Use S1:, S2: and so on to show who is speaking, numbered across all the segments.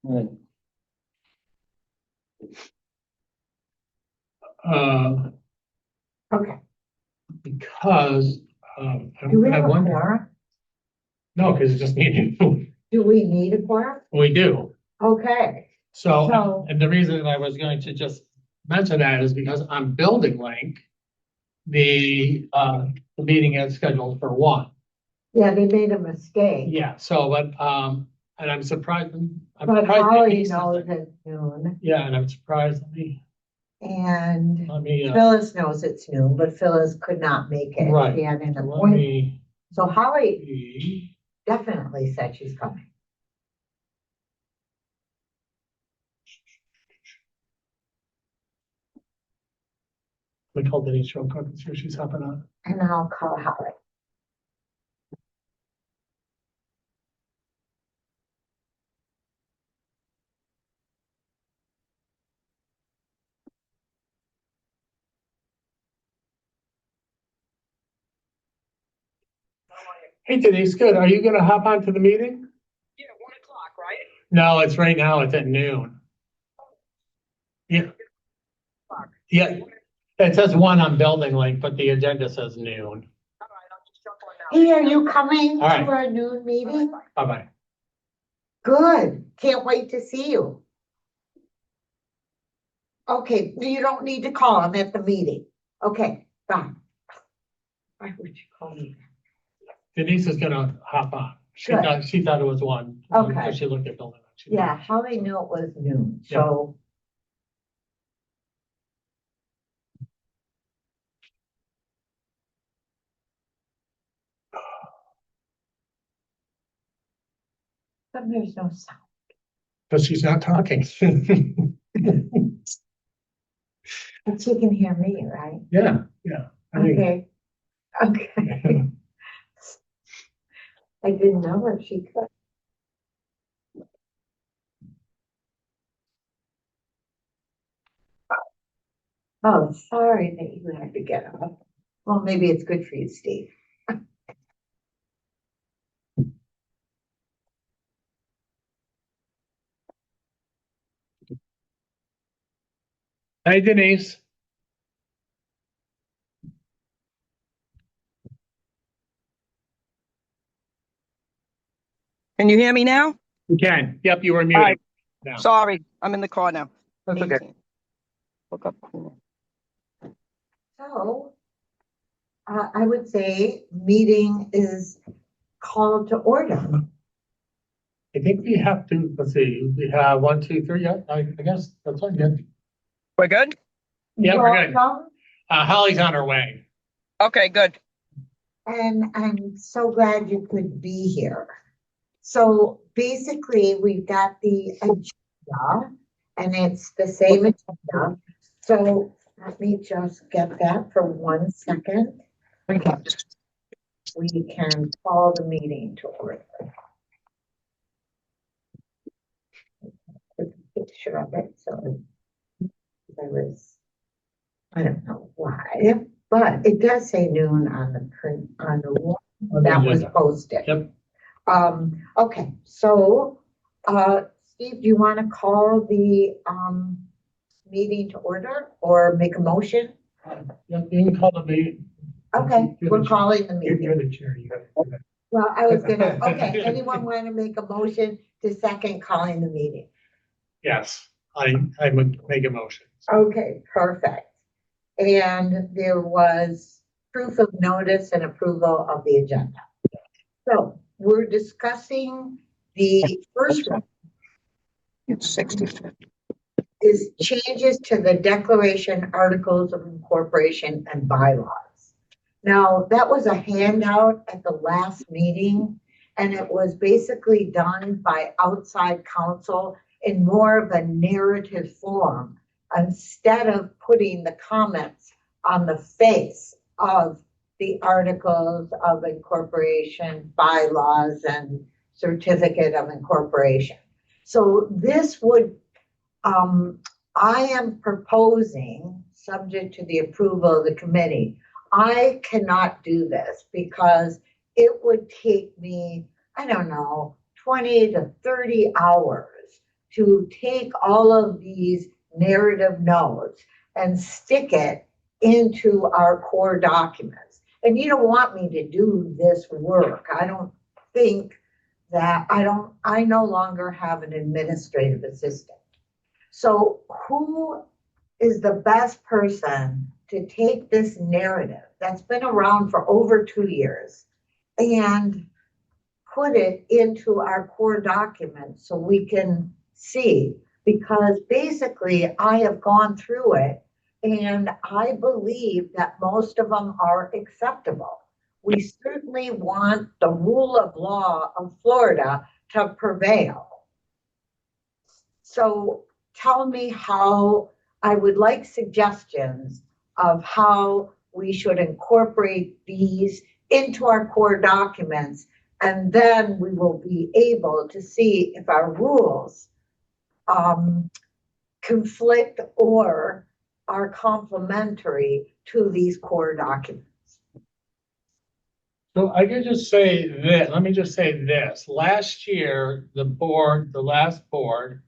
S1: Right.
S2: Okay.
S3: Because
S2: Do we
S3: I
S2: have a
S3: wonder.
S2: quorum?
S3: No, because it's just me.
S2: Do we need a quorum?
S3: We do.
S2: Okay.
S3: So, and the reason I was going to just mention that is because on Building Link, the meeting is scheduled for 1.
S2: Yeah, they made a mistake.
S3: Yeah, so, but, and I'm surprised.
S2: But
S3: surprised
S2: Holly
S3: Denise
S2: knows
S3: isn't-
S2: it's noon,
S3: Yeah, and I'm surprised.
S2: and
S3: Let me,
S2: Phyllis knows it's noon, but Phyllis could not make it.
S3: Right.
S2: She had an
S3: let
S2: appointment.
S3: me
S2: So Holly
S3: see.
S2: definitely said she's coming.
S3: We call Denise real quick and see if she's hopping on.
S2: And I'll call Holly.
S3: Hey Denise, good. Are you gonna hop onto the meeting?
S4: Yeah, 1 o'clock, right?
S3: No, it's right now. It's at noon. Yeah. Yeah. It says 1 on Building Link, but the agenda says noon.
S4: All right, I'll just jump on now.
S2: Hey, are you coming
S3: All right.
S2: to our noon meeting?
S3: Bye-bye.
S2: Good. Can't wait to see you. Okay, you don't need to call. I'm at the meeting. Okay, bye. Why would you call me?
S3: Denise is gonna hop on.
S2: Good.
S3: She thought it was 1.
S2: Okay.
S3: Because she looked at Building Link.
S2: Yeah, Holly knew it was noon, so. But there's no sound.
S3: But she's not talking.
S2: But she can hear me, right?
S3: Yeah, yeah. I think-
S2: Okay. Okay. I didn't know if she could. Oh, sorry that you had to get up. Well, maybe it's good for you, Steve.
S3: Hey Denise.
S4: Can you hear me now?
S3: You can. Yep, you were
S4: All
S3: muted.
S4: right.
S3: now.
S4: Sorry, I'm in the car now.
S3: That's okay.
S4: Look up.
S2: So, I would say meeting is called to order.
S3: I think we have to, let's see, we have 1, 2, 3. Yeah, I guess that's all good.
S4: We're good?
S3: Yeah, we're good.
S2: Welcome,
S3: Holly's on her way.
S4: Okay, good.
S2: and I'm so glad you could be here. So basically, we've got the agenda, and it's the same agenda. So let me just get that for 1 second. We can call the meeting to order. Take a picture of it, so I don't know why, but it does say noon on the print, on the one that was posted.
S3: Yep.
S2: Okay, so, Steve, do you want to call the, meeting to order or make a motion?
S3: Yep, you can call the meeting.
S2: Okay,
S3: You're
S2: we're
S3: the chair.
S2: calling the
S3: You're
S2: meeting.
S3: the chair. You got it.
S2: Well, I was gonna, okay, anyone want to make a motion to second calling the meeting?
S3: Yes, I would make a motion.
S2: Okay, perfect. And there was proof of notice and approval of the agenda. So we're discussing the first one
S4: It's 65.
S2: is changes to the declaration, articles of incorporation and bylaws. Now, that was a handout at the last meeting, and it was basically done by outside counsel in more of a narrative form instead of putting the comments on the face of the articles of incorporation, bylaws, and certificate of incorporation. So this would, I am proposing, subject to the approval of the committee, I cannot do this because it would take me, I don't know, 20 to 30 hours to take all of these narrative notes and stick it into our core documents. And you don't want me to do this work. I don't think that I no longer have an administrative assistant. So who is the best person to take this narrative that's been around for over 2 years and put it into our core documents so we can see? Because basically I have gone through it and I believe that most of them are acceptable. We certainly want the rule of law of Florida to prevail. So tell me how, I would like suggestions of how we should incorporate these into our core documents, and then we will be able to see if our rules conflict or are complementary to these core documents.
S3: So I could just say this, let me just say this. Last year, the last board,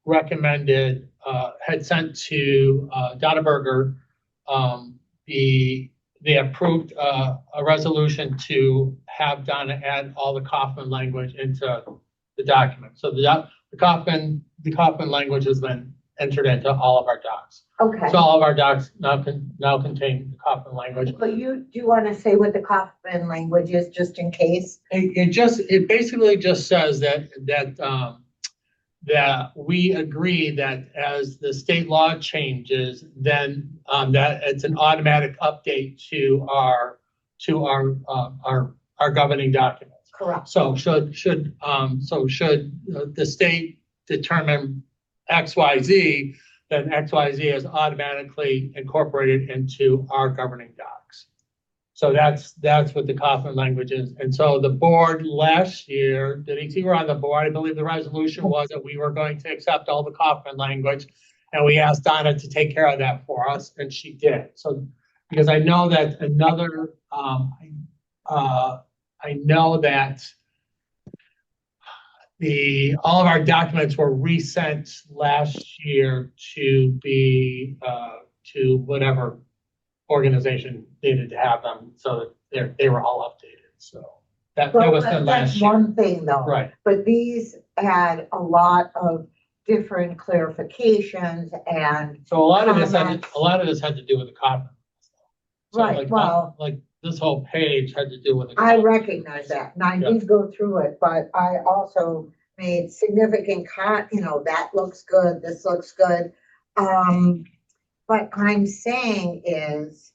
S3: recommended, had sent to, Donna Berger, they approved, a resolution to have Donna add all the Kaufman language into the document. So the Kaufman language has been entered into all of our docs.
S2: Okay.
S3: So all of our docs now contain the Kaufman language.
S2: But do you want to say what the Kaufman language is, just in case?
S3: It basically just says that we agree that as the state law changes, then that it's an automatic update to our governing documents.
S2: Correct.
S3: So should the state determine XYZ, then XYZ is automatically incorporated into our governing docs. So that's what the Kaufman language is. And so the board last year, Denise, you were on the board, I believe the resolution was that we were going to accept all the Kaufman language, and we asked Donna to take care of that for us, and she did. So, because I know that I know that all of our documents were resent last year to be to whatever organization needed to have them, so that they were all updated. So that was done last year.
S2: That's one thing though.
S3: Right.
S2: But these had a lot of different clarifications and.
S3: So a lot of this
S2: comments.
S3: had to do with the Kaufman. So
S2: Right, well.
S3: like this whole page had to do with the
S2: I
S3: Kaufman.
S2: recognize that, and I did go through it, but I also made significant that looks good, this looks good. But I'm saying is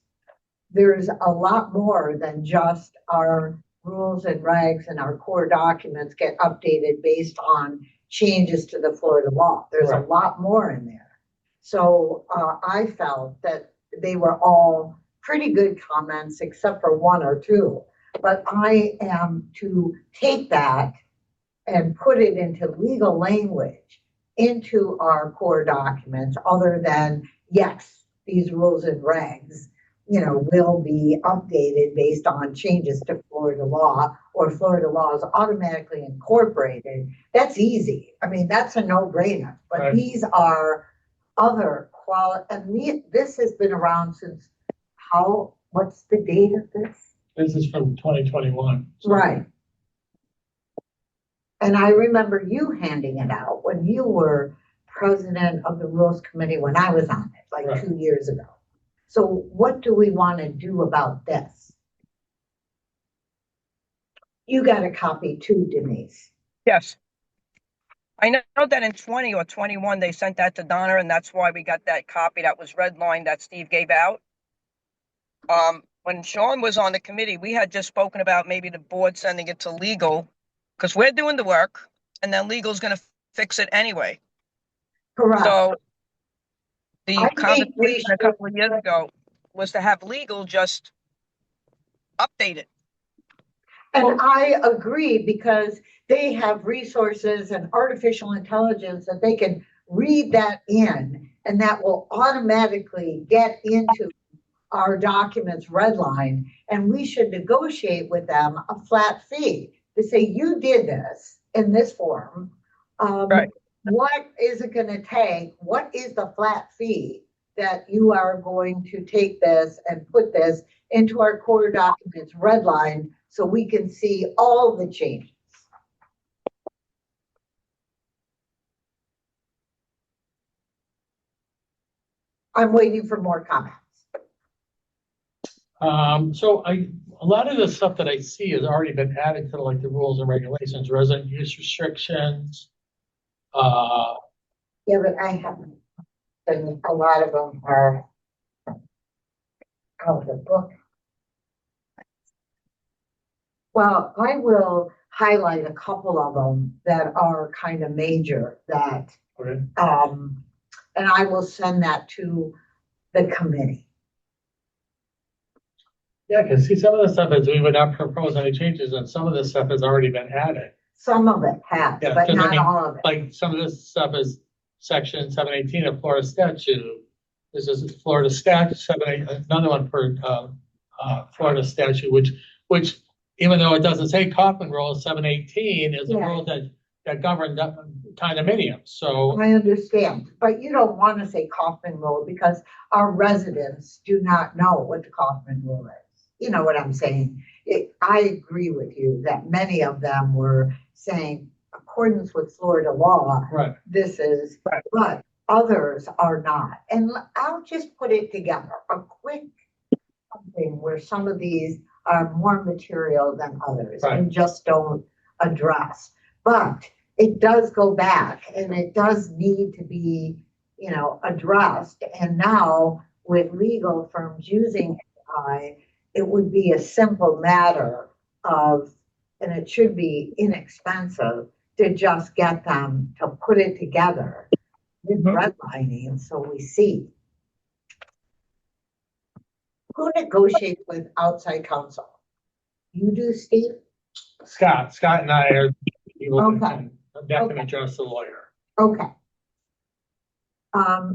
S2: there's a lot more than just our rules and regs and our core documents get updated based on changes to the Florida law. There's
S3: Right.
S2: a lot more in there. So I felt that they were all pretty good comments except for one or two. But I am to take that and put it into legal language into our core documents, other than, yes, these rules and regs, will be updated based on changes to Florida law, or Florida law is automatically incorporated. That's easy. I mean, that's a no-brainer. But
S3: Right.
S2: These are other quality, and this has been around since what's the date of this?
S3: This is from 2021. So.
S2: Right. And I remember you handing it out when you were president of the Rules Committee when I was on it, like
S3: Right.
S2: 2 years ago. So what do we want to do about this? You got a copy too, Denise.
S4: Yes. I know that in 20 or 21, they sent that to Donna, and that's why we got that copy that was redlined that Steve gave out. When Sean was on the committee, we had just spoken about maybe the board sending it to legal, because we're doing the work, and then legal's going to fix it anyway.
S2: Correct.
S4: So the
S2: I think we
S4: conversation a couple of years ago was to have legal just update it.
S2: And I agree, because they have resources and artificial intelligence that they can read that in, and that will automatically get into our documents redline, and we should negotiate with them a flat fee to say, you did this in this form,
S4: Right.
S2: What is it gonna take? What is the flat fee that you are going to take this and put this into our core documents, red line, so we can see all the changes? I'm waiting for more comments.
S3: So a lot of the stuff that I see has already been added to like the rules and regulations, resident use restrictions.
S2: Yeah, but I haven't, and a lot of them are out of the book. Well, I will highlight a couple of them that are kind of major that,
S3: Okay.
S2: and I will send that to the committee.
S3: Yeah, because see, some of the stuff is we would not propose any changes, and some of this stuff has already been added.
S2: Some of it has,
S3: Yeah,
S2: but
S3: 'cause I
S2: not
S3: mean,
S2: all of it.
S3: Like some of this stuff is section 718 of Florida statute. This is Florida statute 78, another one for Florida statute, which even though it doesn't say Kaufman rule, 718 is a
S2: Yeah.
S3: rule that govern condominiums. So
S2: I understand, but you don't want to say Kaufman rule because our residents do not know what the Kaufman rule is. You know what I'm saying? I agree with you that many of them were saying accordance with Florida law,
S3: right,
S2: this is,
S3: Right.
S2: but others are not. And I'll just put it together, a quick something where some of these are more material than others
S3: Right.
S2: and just don't address. But it does go back and it does need to be, addressed. And now with legal firms using AI, it would be a simple matter of, and it should be inexpensive to just get them to put it together with redlining so we see. Who negotiates with outside counsel? You do, Steve?
S3: Scott and I are people
S2: Okay.
S3: that can address the lawyer.
S2: Okay.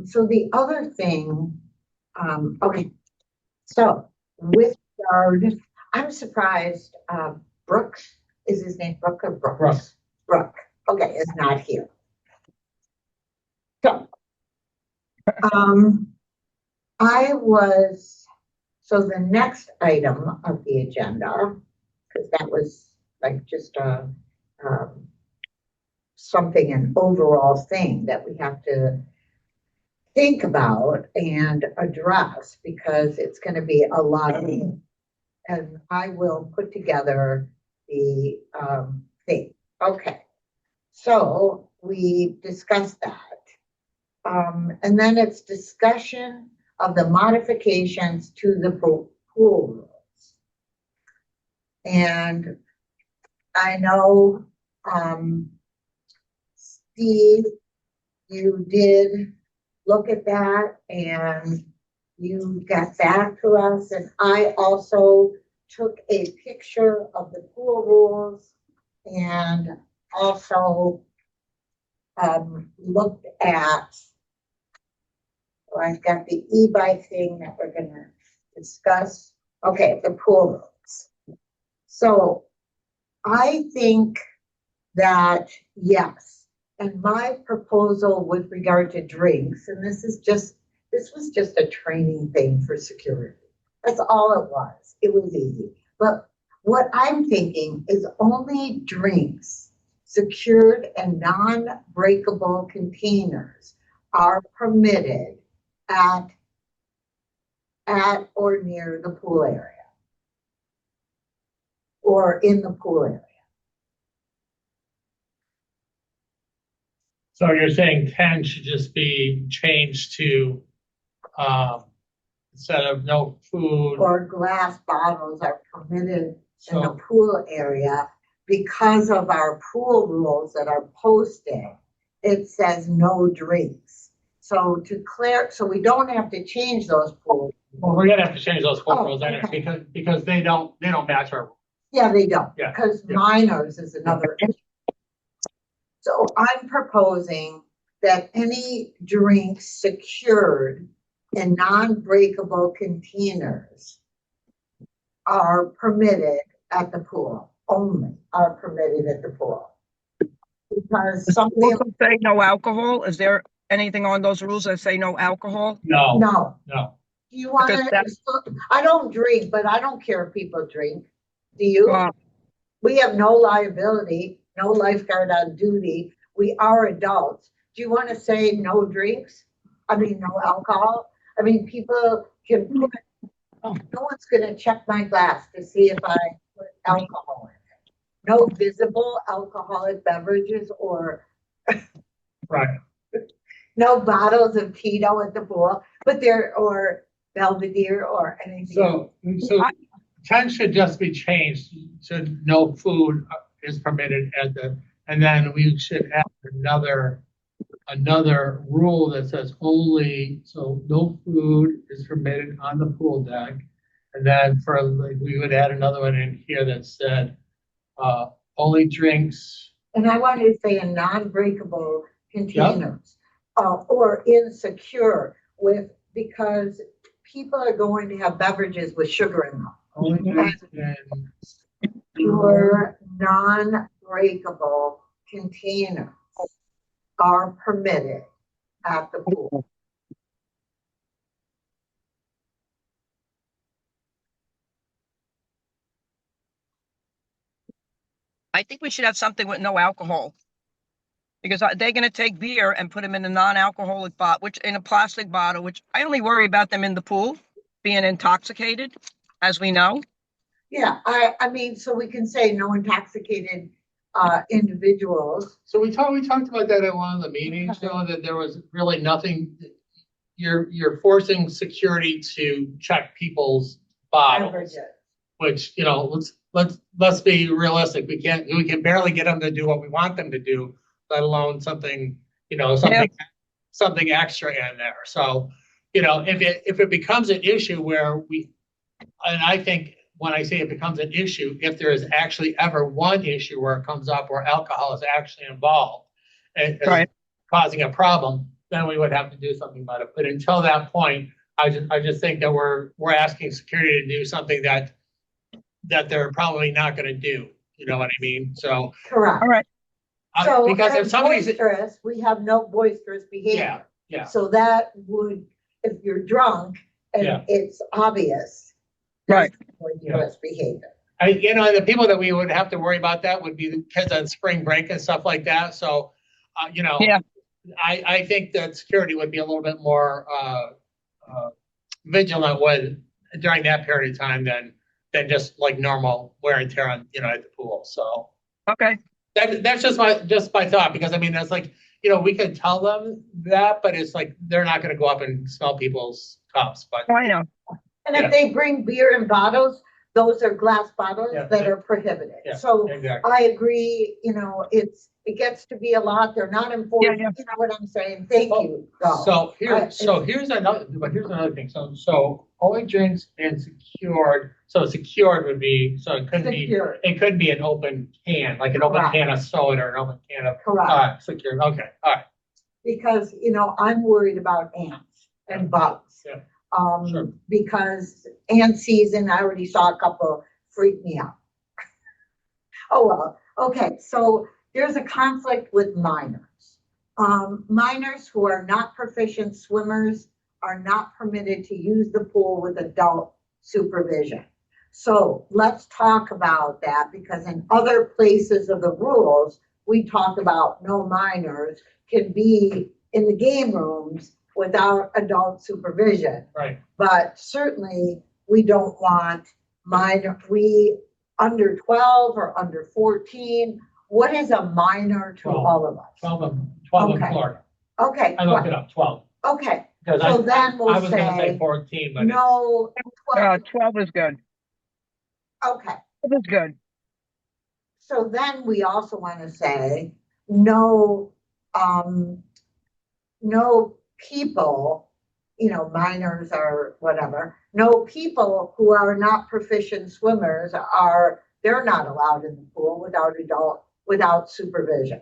S2: So the other thing, okay. So with regard, I'm surprised, Brooks, is his name Brooke or Brooks?
S3: Brooks.
S2: Brooke, okay, is not here. So, so the next item of the agenda, because that was like just something, an overall thing that we have to think about and address because it's going to be a lot of, and I will put together the thing. Okay, so we discussed that. And then it's discussion of the modifications to the pool rules. And I know, Steve, you did look at that and you got back to us. And I also took a picture of the pool rules and also looked at, I've got the e-bike thing that we're going to discuss. Okay, the pool rules. So I think that, yes, and my proposal with regard to drinks, and this was just a training thing for security. That's all it was. It was easy. But what I'm thinking is only drinks secured and non-breakable containers are permitted at or near the pool area or in the pool area.
S3: So you're saying 10 should just be changed to, instead of no food.
S2: Or glass bottles are permitted in the
S3: So,
S2: pool area because of our pool rules that are posted. It says no drinks. So so we don't have to change those pool.
S3: well, we're gonna have to change those
S2: Oh,
S3: rules anyway,
S2: okay.
S3: because they don't match our.
S2: Yeah, they don't,
S3: Yeah,
S2: because
S3: yeah.
S2: minors is another issue. So I'm proposing that any drinks secured in non-breakable containers are permitted at the pool, only are permitted at the pool. because
S4: Does the
S2: something,
S4: rules say no alcohol? Is there anything on those rules that say no alcohol?
S3: No,
S2: no.
S3: no.
S2: Do you want
S4: Because that,
S2: to, I don't drink, but I don't care if people drink. Do you?
S4: well,
S2: We have no liability, no lifeguard on duty. We are adults. Do you want to say no drinks? I mean, no alcohol? I mean, people can put, no one's going to check my glass to see if I put alcohol in it. No visible alcoholic beverages or
S3: Right.
S2: no bottles of Tito at the pool, but there, or Belvedere or anything.
S3: So 10 should just be changed to no food is permitted at the, and then we should add another rule that says only, so no food is permitted on the pool deck. And then for, like, we would add another one in here that said, only drinks.
S2: And I wanted to say in non-breakable containers, or insecure with, because people are going to have beverages with sugar in them.
S3: Only drinks and
S2: Your non-breakable containers are permitted at the pool.
S4: I think we should have something with no alcohol. Because they're going to take beer and put them in a non-alcoholic bottle, which in a plastic bottle, which I only worry about them in the pool being intoxicated, as we know.
S2: Yeah, I mean, so we can say no intoxicated individuals.
S3: so we talked about that at one of the meetings, though, that there was really nothing. You're forcing security to check people's bottles,
S2: Beverages.
S3: which, let's be realistic. We can barely get them to do what we want them to do, let alone something, something extra in there. So, if it becomes an issue where and I think when I say it becomes an issue, if there is actually ever one issue where it comes up where alcohol is actually involved and
S4: Right.
S3: causing a problem, then we would have to do something about it. But until that point, I just think that we're asking security to do something that they're probably not going to do. You know what I mean? So,
S2: Correct.
S4: All right.
S2: So
S3: because if
S2: as
S3: somebody's,
S2: boisterous, we have no boisterous behavior.
S3: yeah.
S2: So that would, if you're drunk and
S3: Yeah.
S2: it's obvious,
S4: Right.
S2: that's boisterous behavior.
S3: The people that we would have to worry about that would be the kids on spring break and stuff like that. So,
S4: Yeah.
S3: I think that security would be a little bit more vigilant during that period of time than just like normal wear and tear on, at the pool. So
S4: Okay.
S3: that's just my thought, because I mean, that's like, we could tell them that, but it's like, they're not going to go up and smell people's cups, but
S4: I know.
S2: And if they bring beer in bottles, those are glass bottles
S3: Yeah.
S2: that are prohibited.
S3: Yeah,
S2: So
S3: exactly.
S2: I agree, it gets to be a lot. They're not enforced.
S4: Yeah.
S2: You know what I'm saying? Thank you. though.
S3: So here's another thing. So only drinks and secured. So secured would be, so it couldn't
S2: Secured.
S3: be, it couldn't be an open can, like an open
S2: Correct.
S3: can of soda or an open can of,
S2: Correct.
S3: secured. Okay. All right.
S2: Because, I'm worried about ants and bugs.
S3: Yeah.
S2: Sure. Because ant season, I already saw a couple freak me out. Oh, well, okay, so there's a conflict with minors. Minors who are not proficient swimmers are not permitted to use the pool with adult supervision. So let's talk about that, because in other places of the rules, we talk about no minors can be in the game rooms without adult supervision.
S3: Right.
S2: But certainly we don't want under 12 or under 14. What is a minor to
S3: 12.
S2: all of us?
S3: 12 in
S2: Okay.
S3: Florida.
S2: Okay.
S3: I looked it up, 12.
S2: Okay.
S3: Because
S2: So then we'll
S3: I was going to say
S2: say
S3: 14, but
S2: no 12.
S4: 12 is good.
S2: Okay.
S4: 12 is good.
S2: So then we also want to say no, no people, minors or whatever, no people who are not proficient swimmers they're not allowed in the pool without supervision.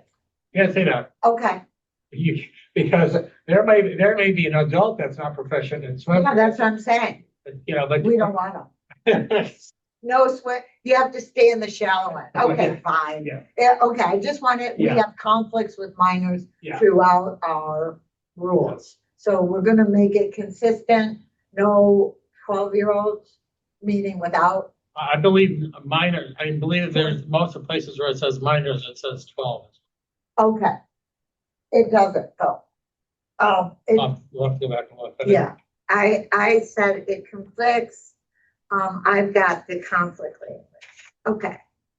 S3: you can't say that.
S2: Okay.
S3: Because there may be an adult that's not proficient in swimming.
S2: Yeah, that's what I'm saying.
S3: But
S2: We don't want them. No sweat, you have to stay in the shallow end. Okay,
S3: Yeah.
S2: fine.
S3: Yeah.
S2: Yeah, okay, I just wanted, we
S3: Yeah.
S2: have conflicts with minors
S3: Yeah.
S2: throughout our rules. So we're gonna make it consistent, no 12-year-olds meeting without,
S3: I believe minors, I believe there's most of the places where it says minors, it says 12.
S2: okay. It doesn't though.
S3: We'll have to go back and look.
S2: Yeah, I said it conflicts. I've got the conflict language. Okay,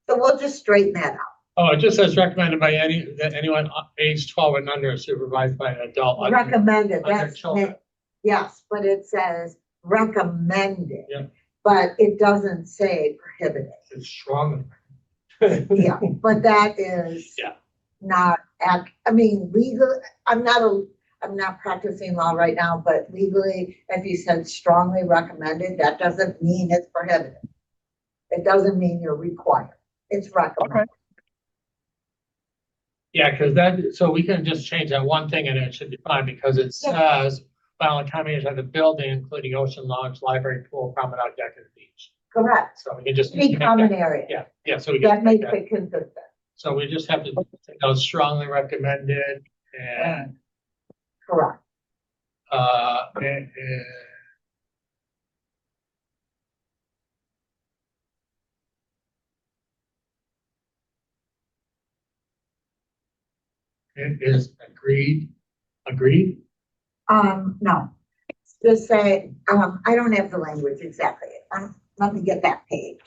S2: so we'll just straighten that out.
S3: Oh, it just says recommended by anyone age 12 and under supervised by an adult.
S2: Recommended,
S3: under
S2: that's,
S3: children.
S2: yes, but it says recommended.
S3: Yeah.
S2: But it doesn't say prohibited.
S3: It's strong.
S2: Yeah, but that is
S3: Yeah.
S2: not, I mean, legal, I'm not practicing law right now, but legally, if you said strongly recommended, that doesn't mean it's prohibited. It doesn't mean you're required. It's recommended.
S4: Okay.
S3: Yeah, because that, so we can just change that one thing and it should be fine because it says violent combinations of the building, including ocean lounge, library, pool, promenade, deck, and beach.
S2: Correct.
S3: So we can just.
S2: Any
S3: make
S2: common
S3: that-
S2: area.
S3: Yeah, yeah, so we
S2: That
S3: can
S2: makes
S3: make that.
S2: it consistent.
S3: So we just have to take out strongly recommended and,
S2: Correct.
S3: and it is agreed.
S2: No, just say, I don't have the language exactly. Let me get that page.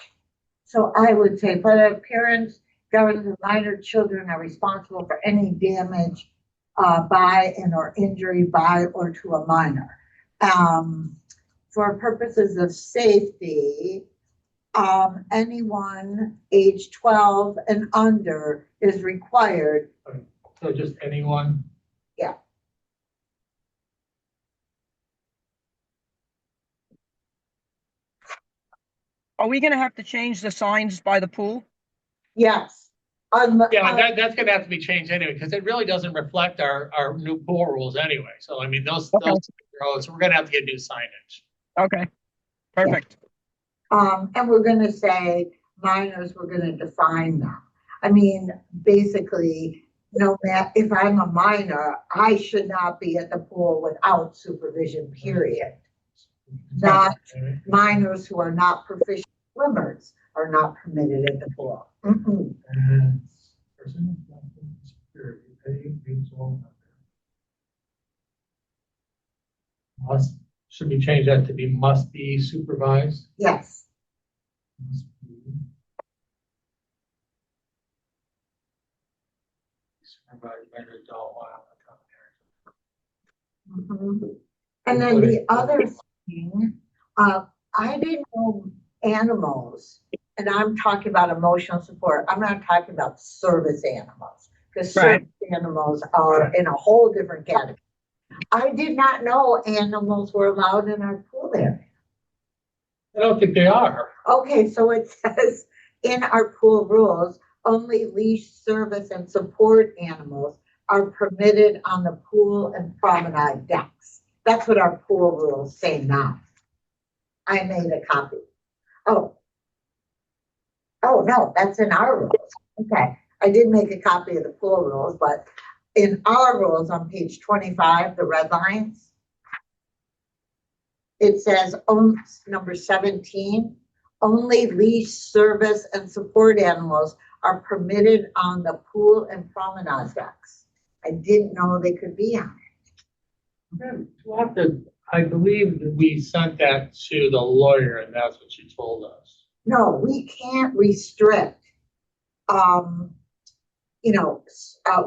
S2: So I would say, for the parents, governing the minor children are responsible for any damage by and or injury by or to a minor. For purposes of safety, anyone age 12 and under is required.
S3: So just anyone.
S2: Yeah.
S4: Are we gonna have to change the signs by the pool?
S2: Yes.
S3: Yeah, that's gonna have to be changed anyway, because it really doesn't reflect our new pool rules anyway. So I mean, those roads, we're gonna have to get new signage.
S4: Okay, perfect.
S2: And we're gonna say minors, we're gonna define them. I mean, basically, no matter, if I'm a minor, I should not be at the pool without supervision, period. Not minors who are not proficient swimmers are not permitted at the pool. Mm-mm.
S3: And person security, they means all must, should we change that to be must be supervised?
S2: Yes.
S3: Must be supervised by an adult while on the
S2: Mhm. And then the other thing, I didn't know animals, and I'm talking about emotional support. I'm not talking about service animals, because
S4: Right.
S2: service animals are in a whole different category. I did not know animals were allowed in our pool area.
S3: I don't think they are.
S2: Okay, so it says in our pool rules, only leash service and support animals are permitted on the pool and promenade decks. That's what our pool rules say now. I made a copy. Oh. Oh, no, that's in our rules. Okay, I did make a copy of the pool rules, but in our rules on page 25, the red lines, it says number 17, only leash service and support animals are permitted on the pool and promenade decks. I didn't know they could be on it.
S3: We'll have to, I believe that we sent that to the lawyer and that's what she told us.
S2: No, we can't restrict,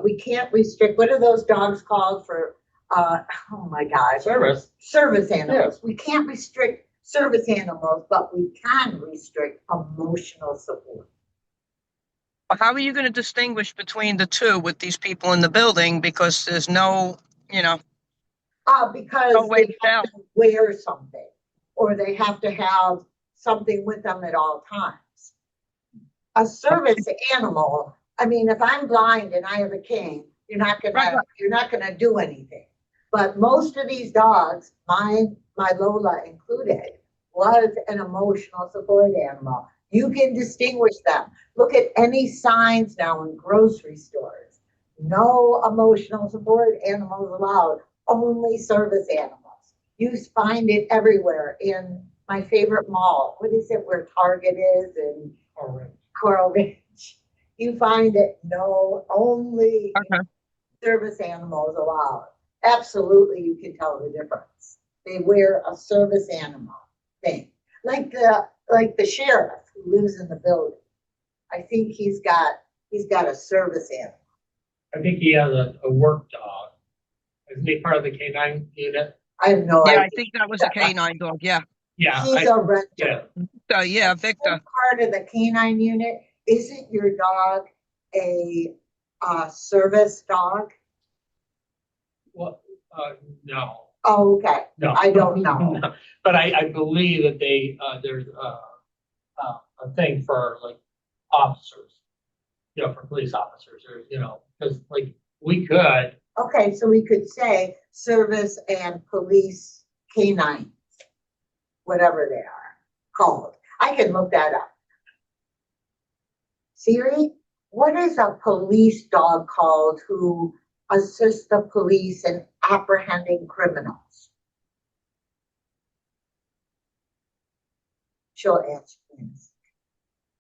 S2: we can't restrict, what are those dogs called for, oh my gosh. Service animals. We can't restrict service animals, but we can restrict emotional support.
S4: How are you gonna distinguish between the two with these people in the building? Because there's no,
S2: Because
S4: no way
S2: they
S4: to
S2: have
S4: tell.
S2: to wear something, or they have to have something with them at all times. A service animal, I mean, if I'm blind and I have a cane, you're not gonna do anything. But most of these dogs, my Lola included, was an emotional support animal. You can distinguish them. Look at any signs now in grocery stores. No emotional support animals allowed, only service animals. You find it everywhere in my favorite mall. What is it where Target is in Coral Ridge? You find it only
S4: Okay.
S2: service animals allowed. Absolutely, you can tell the difference. They wear a service animal thing, like the sheriff who lives in the building. I think he's got a service animal.
S3: I think he has a work dog. Isn't he part of the canine unit?
S2: I have no
S4: Yeah,
S2: idea.
S4: I think that was a canine dog. Yeah.
S3: Yeah.
S2: He's a renter.
S3: Yeah.
S4: Yeah, Victor.
S2: Part of the canine unit. Isn't your dog a service dog?
S3: Well, no.
S2: Oh, okay.
S3: No.
S2: I don't know.
S3: No. But I believe that there's a thing for like officers, for police officers, or, because like we could.
S2: Okay, so we could say service and police canines, whatever they are called. I can look that up. Siri, what is a police dog called who assists the police in apprehending criminals? She'll answer this.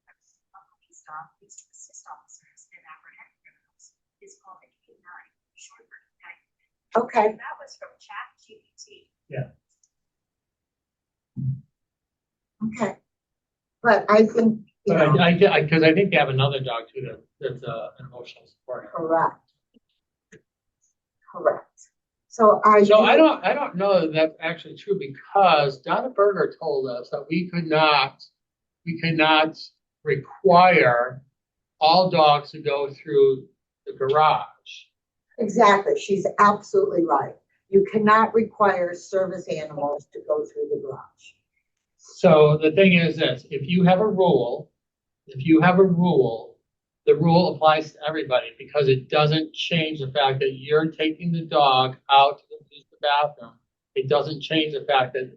S1: A police dog used to assist officers in apprehending criminals is called a K9, short for canine.
S2: Okay.
S1: And that was from ChatGPT.
S2: Okay. But I think,
S3: But because I think they have another dog too that's an emotional support.
S2: correct. So I
S3: don't know that that's actually true, because Donna Berger told us that we could not require all dogs to go through the garage.
S2: Exactly. She's absolutely right. You cannot require service animals to go through the garage.
S3: So the thing is this: if you have a rule, the rule applies to everybody, because it doesn't change the fact that you're taking the dog out to use the bathroom. It doesn't change the fact that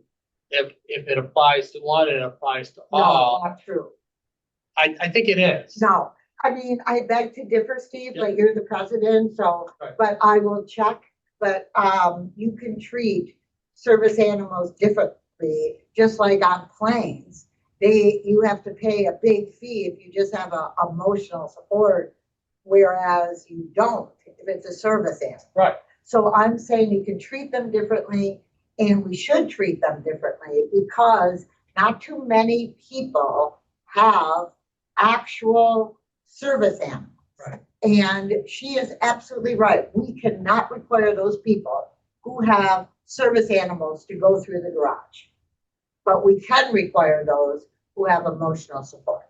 S3: if it applies to one, it applies to all.
S2: No, not true.
S3: I think it is.
S2: No, I mean, I beg to differ, Steve, but you're the president, so,
S3: Right.
S2: but I will check. But you can treat service animals differently, just like on planes. You have to pay a big fee if you just have a emotional support, whereas you don't if it's a service animal.
S3: Right.
S2: So I'm saying you can treat them differently, and we should treat them differently, because not too many people have actual service animals.
S3: Right.
S2: And she is absolutely right. We cannot require those people who have service animals to go through the garage. But we can require those who have emotional support.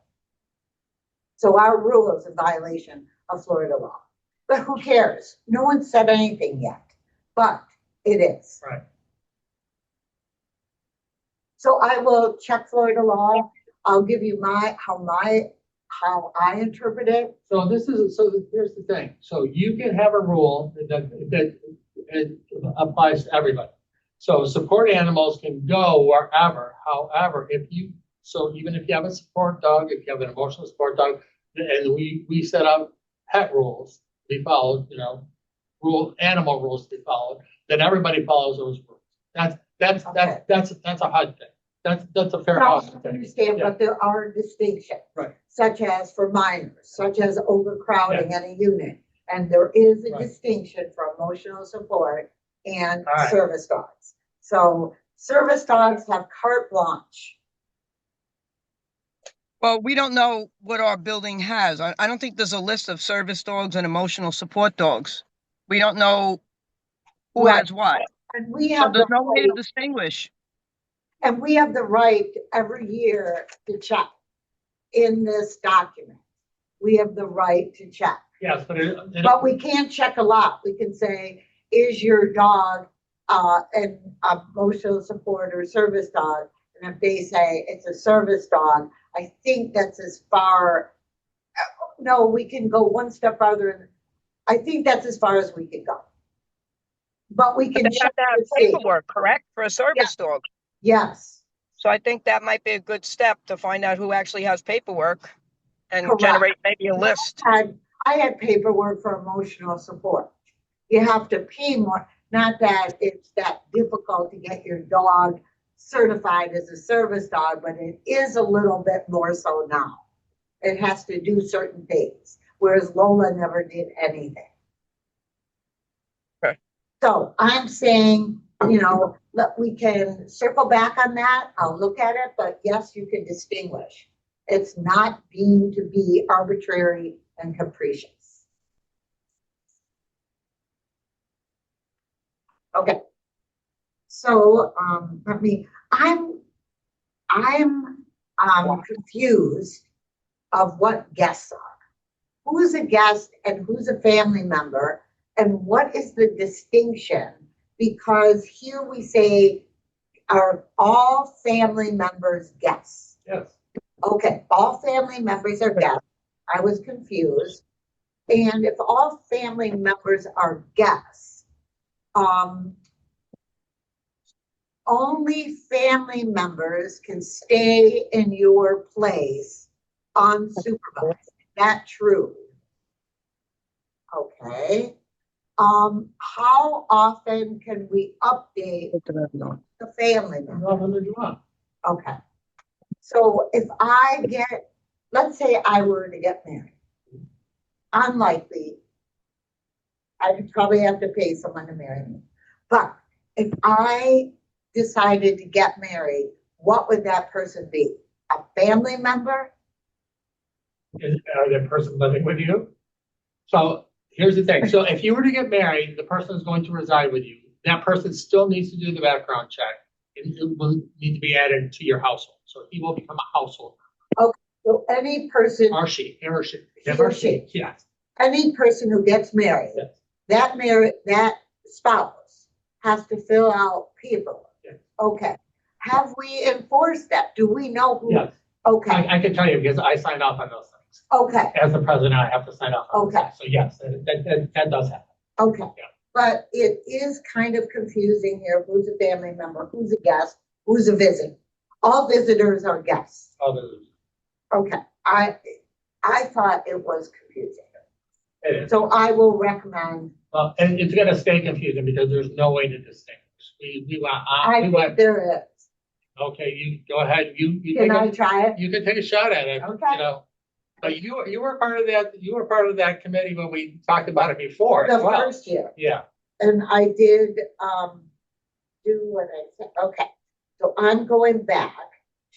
S2: So our rule is a violation of Florida law. But who cares? No one said anything yet, but it is.
S3: Right.
S2: So I will check Florida law. I'll give you how I interpret it.
S3: So here's the thing. So you can have a rule that it applies to everybody. So support animals can go wherever. However, even if you have a support dog, if you have an emotional support dog, and we set up pet rules to be followed, animal rules to be followed, then everybody follows those rules. That's a HUD thing. That's a fair
S2: I
S3: thing.
S2: understand, but there are distinctions.
S3: Right.
S2: Such as for minors, such as overcrowding in a unit. And there is a
S3: Right.
S2: distinction for emotional support and
S3: Right.
S2: service dogs. So service dogs have carte blanche.
S4: Well, we don't know what our building has. I don't think there's a list of service dogs and emotional support dogs. We don't know who
S2: Right.
S4: has what.
S2: And we
S4: So
S2: have
S4: there's
S2: the
S4: no way to
S2: right,
S4: distinguish.
S2: and we have the right every year to check in this document. We have the right to check.
S3: Yes,
S2: But we can't check a lot. We can say, is your dog an emotional support or service dog? And if they say it's a service dog, I think that's as far. No, we can go one step farther. I think that's as far as we can go. But we can
S4: They
S2: check
S4: have to have
S2: to see.
S4: paperwork, correct, for a service dog.
S2: Yes.
S4: So I think that might be a good step to find out who actually has paperwork and
S2: Correct.
S4: generate maybe a list.
S2: I had paperwork for emotional support. You have to pay more, not that it's that difficult to get your dog certified as a service dog, but it is a little bit more so now. It has to do certain things, whereas Lola never did anything.
S4: Okay.
S2: So I'm saying, we can circle back on that. I'll look at it, but yes, you can distinguish. It's not deemed to be arbitrary and capricious. Okay. So, I'm confused of what guests are. Who's a guest and who's a family member, and what is the distinction? Because here we say, are all family members guests?
S3: Yes.
S2: Okay, all family members are guests. I was confused. And if all family members are guests, only family members can stay in your place unsupervised. Is that true? Okay. How often can we update the family member?
S3: How often do you want?
S2: Okay. So if let's say I were to get married, unlikely, I would probably have to pay someone to marry me. But if I decided to get married, what would that person be? A family member?
S3: Are the person living with you? So here's the thing. So if you were to get married, the person is going to reside with you. That person still needs to do the background check. And it will need to be added to your household. So he will become a household.
S2: Okay. So any person,
S3: Or she. Yes.
S2: any person who gets married,
S3: Yes.
S2: that spouse has to fill out paperwork.
S3: Yes.
S2: Okay. Have we enforced that? Do we know who?
S3: Yes.
S2: Okay.
S3: I can tell you because I signed off on those things.
S2: Okay.
S3: As the president, I have to sign off on
S2: Okay.
S3: those things. So yes, that does happen.
S2: Okay.
S3: Yeah.
S2: But it is kind of confusing here. Who's a family member? Who's a guest? Who's a visitor? All visitors are guests. Okay. I thought it was confusing.
S3: It is.
S2: So I will recommend.
S3: Well, and it's going to stay confusing because there's no way to distinguish. We want.
S2: There is.
S3: Okay, you go ahead. You
S2: Can I try it?
S3: You can take a shot at it.
S2: Okay.
S3: But you were part of that. You were part of that committee when we talked about it before.
S2: The first year.
S3: Yeah.
S2: And I did do what I said. Okay. So I'm going back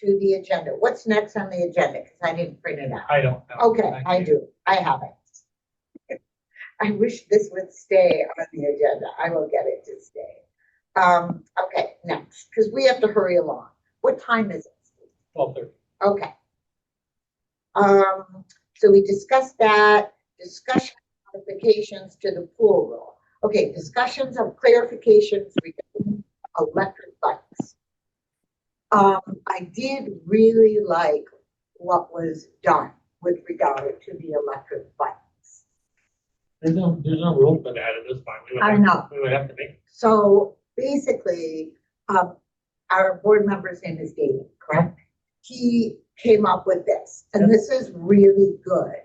S2: to the agenda. What's next on the agenda? Because I didn't print it out.
S3: I don't know.
S2: Okay, I do. I have it. I wish this would stay on the agenda. I will get it to stay. Okay, next, because we have to hurry along. What time is it?
S3: 12:30.
S2: Okay. So we discussed that. Discussion modifications to the pool rule. Okay, discussions of clarifications regarding electric bikes. I did really like what was done with regard to the electric bikes.
S3: There's no rule for that at this point.
S2: I know.
S3: We would have to make.
S2: So basically, our board member's name is David, correct? He came up with this, and this is really good.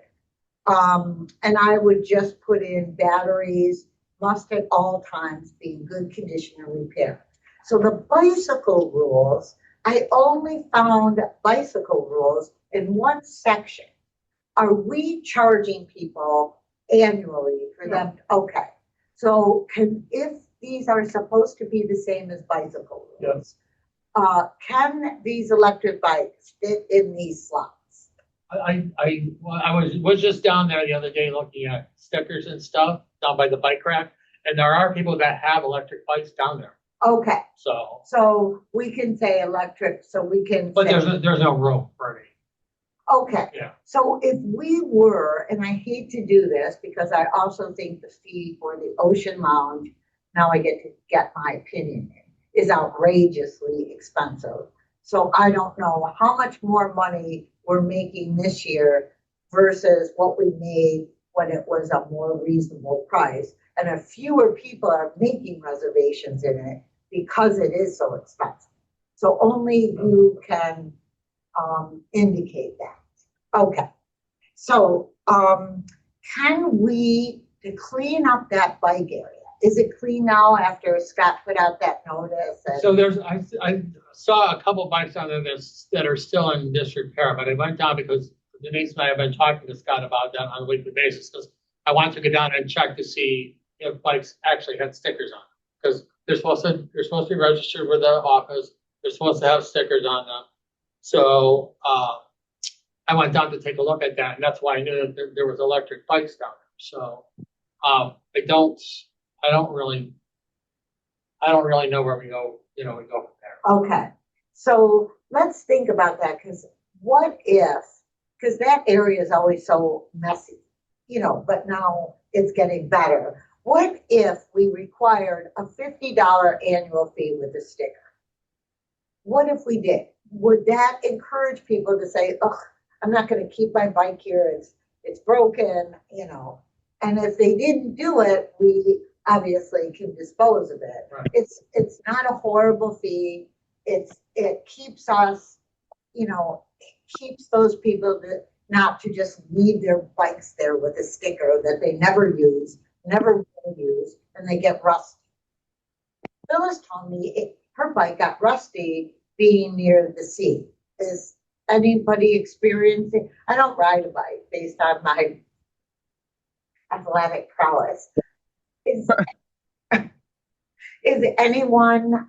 S2: And I would just put in batteries must at all times be in good condition and repaired. So the bicycle rules, I only found bicycle rules in one section. Are we charging people annually for them? Okay. So if these are supposed to be the same as bicycle rules, can these electric bikes fit in these slots?
S3: I was just down there the other day looking at stickers and stuff down by the bike rack, and there are people that have electric bikes down there.
S2: Okay.
S3: So
S2: we can say electric, so we can.
S3: But there's no room for any.
S2: Okay.
S3: Yeah.
S2: So if we were, and I hate to do this because I also think the fee for the Ocean Lounge, now I get to get my opinion in, is outrageously expensive. So I don't know how much more money we're making this year versus what we made when it was a more reasonable price. And a fewer people are making reservations in it because it is so expensive. So only you can, indicate that. Okay. So, can we, to clean up that bike area, is it clean now after Scott put out that notice?
S3: So I saw a couple bikes on there that are still in disrepair, but I went down because Denise and I have been talking to Scott about that on a weekly basis, because I want to go down and check to see if bikes actually had stickers on them. Because they're supposed to be registered with the office, they're supposed to have stickers on them. So, I went down to take a look at that, and that's why I knew that there was electric bikes down there. So, I don't really know where we go, we go from there.
S2: Okay, so let's think about that, because what if, because that area is always so messy, but now it's getting better. What if we required a $50 annual fee with a sticker? What if we did? Would that encourage people to say, oh, I'm not going to keep my bike here, it's broken, and if they didn't do it, we obviously can dispose of it.
S3: Right.
S2: It's not a horrible fee. It keeps us, keeps those people not to just leave their bikes there with a sticker that they never use, never will use, and they get rusty. Phyllis told me her bike got rusty being near the sea. Is anybody experiencing? I don't ride a bike based on my athletic prowess. Is anyone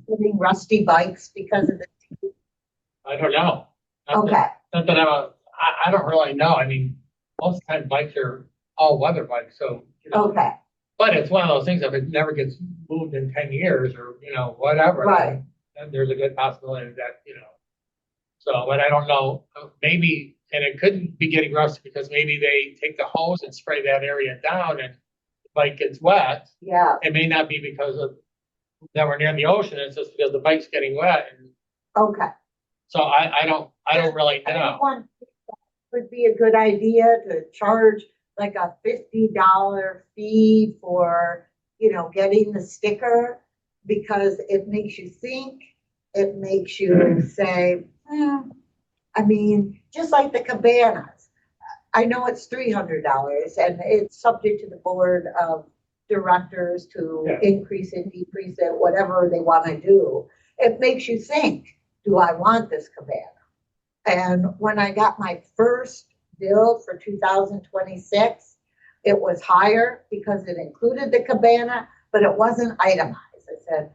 S2: getting rusty bikes because of the?
S3: I don't know.
S2: Okay.
S3: Not that I don't really know. I mean, most of the time bikes are all weather bikes, so
S2: Okay.
S3: But it's one of those things that if it never gets moved in 10 years or whatever,
S2: Right.
S3: then there's a good possibility that So, but I don't know. Maybe, and it couldn't be getting rusty because maybe they take the hose and spray that area down, and the bike gets wet.
S2: Yeah.
S3: It may not be because of that we're near the ocean. It's just because the bike's getting wet. And
S2: Okay.
S3: so I don't really know.
S2: Anyone think that would be a good idea to charge like a $50 fee for, getting the sticker, because it makes you think, it makes you say, I mean, just like the cabanas. I know it's $300 and it's subject to the board of directors to increase it, decrease it, whatever they want to do. It makes you think, do I want this cabana? And when I got my first bill for 2026, it was higher because it included the cabana, but it wasn't itemized. I said,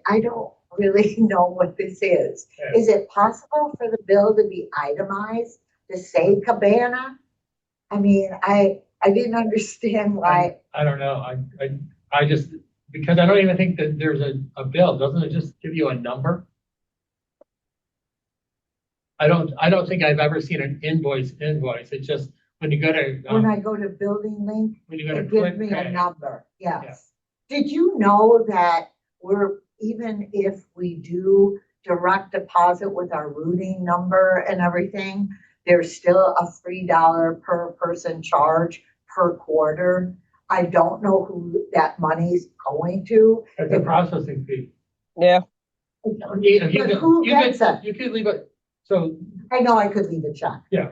S2: I don't really know what this is.
S3: Yeah.
S2: Is it possible for the bill to be itemized to say cabana? I mean, I didn't understand why.
S3: I don't know. I just, because I don't even think that there's a bill. Doesn't it just give you a number? I don't think I've ever seen an invoice. It's just when you go to
S2: When I go to Building Link,
S3: when you go to
S2: it gives
S3: click
S2: me a
S3: pay.
S2: number. Yes. Did you know that even if we do direct deposit with our routing number and everything, there's still a $3 per person charge per quarter? I don't know who that money's going to.
S3: It's a processing fee.
S4: Yeah.
S2: But who gets it?
S3: You could leave it. So
S2: I know I could leave a check.
S3: Yeah.